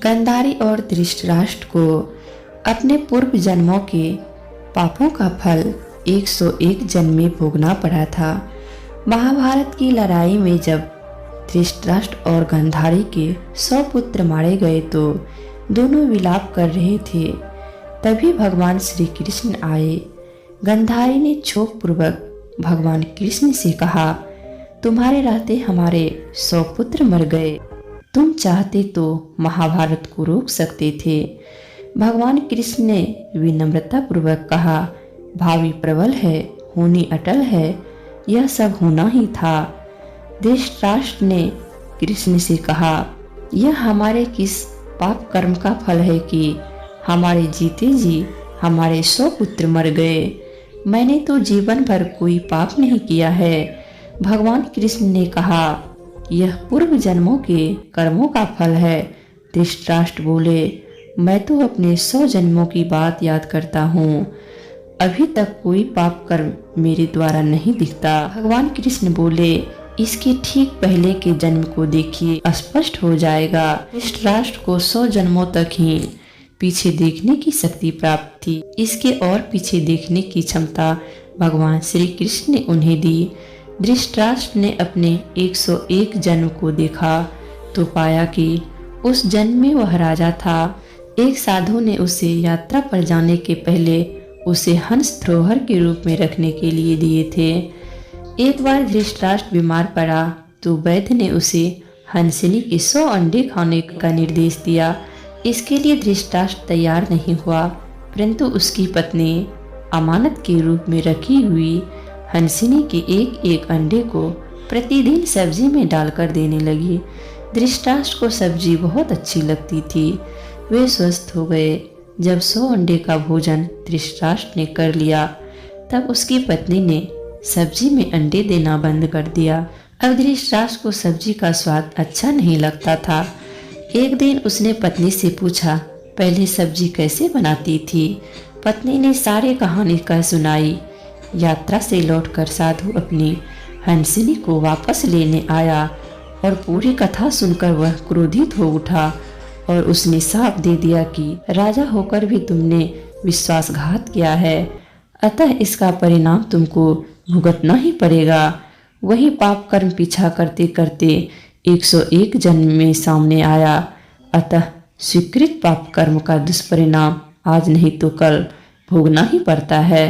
गांधारी और धृतराष्ट्र को अपने पूर्व जन्मों के पापों का फल 101 जन्म में भोगना पड़ा था। महाभारत की लड़ाई में जब धृतराष्ट्र और गांधारी के 100 पुत्र मारे गए तो दोनों विलाप कर रहे थे। तभी भगवान श्री कृष्ण आए। गांधारी ने क्षोभ पूर्वक भगवान कृष्ण से कहा, तुम्हारे रहते हमारे 100 पुत्र मर गए। तुम चाहते तो महाभारत को रोक सकते थे। भगवान कृष्ण ने विनम्रता पूर्वक कहा, भावी प्रबल है, होनी अटल है, यह सब होना ही था। धृतराष्ट्र ने कृष्ण से कहा, यह हमारे किस पाप कर्म का फल है कि हमारे जीते जी हमारे 100 पुत्र मर गए। मैंने तो जीवन भर कोई पाप नहीं किया है। भगवान कृष्ण ने कहा, यह पूर्व जन्मों के कर्मों का फल है। धृतराष्ट्र बोले, मैं तो अपने 100 जन्मों की बात याद करता हूँ, अभी तक कोई पाप कर्म मेरे द्वारा नहीं दिखता। भगवान कृष्ण बोले, इसके ठीक पहले के जन्म को देखिए, स्पष्ट हो जाएगा। धृतराष्ट्र को 100 जन्मों तक ही पीछे देखने की शक्ति प्राप्त थी। इसके और पीछे देखने की क्षमता भगवान श्री कृष्ण ने उन्हें दी। धृतराष्ट्र ने अपने 101 जन्म को देखा तो पाया कि उस जन्म में वह राजा था। एक साधु ने उसे यात्रा पर जाने के पहले उसे हंस धरोहर के रूप में रखने के लिए दिए थे। एक बार धृतराष्ट्र बीमार पड़ा तो वैद्य ने उसे हंसिनी के 100 अंडे खाने का निर्देश दिया। इसके लिए धृतराष्ट्र तैयार नहीं हुआ, परंतु उसकी पत्नी अमानत के रूप में रखी हुई हंसिनी के एक एक अंडे को प्रतिदिन सब्जी में डालकर देने लगी। धृतराष्ट्र को सब्जी बहुत अच्छी लगती थी। वे स्वस्थ हो गए। जब 100 अंडे का भोजन धृतराष्ट्र ने कर लिया तब उसकी पत्नी ने सब्जी में अंडे देना बंद कर दिया। अब धृतराष्ट्र को सब्जी का स्वाद अच्छा नहीं लगता था। एक दिन उसने पत्नी से पूछा, पहले सब्जी कैसे बनाती थी? पत्नी ने सारी कहानी कह सुनाई। यात्रा से लौटकर साधु अपनी हंसिनी को वापस लेने आया और पूरी कथा सुनकर वह क्रोधित हो उठा और उसने साफ दे दिया कि राजा होकर भी तुमने विश्वासघात किया है, अतः इसका परिणाम तुमको भुगतना ही पड़ेगा। वही पाप कर्म पीछा करते करते 101 जन्म में सामने आया, अतः स्वीकृत पाप कर्म का दुष्परिणाम आज नहीं तो कल भोगना ही पड़ता है।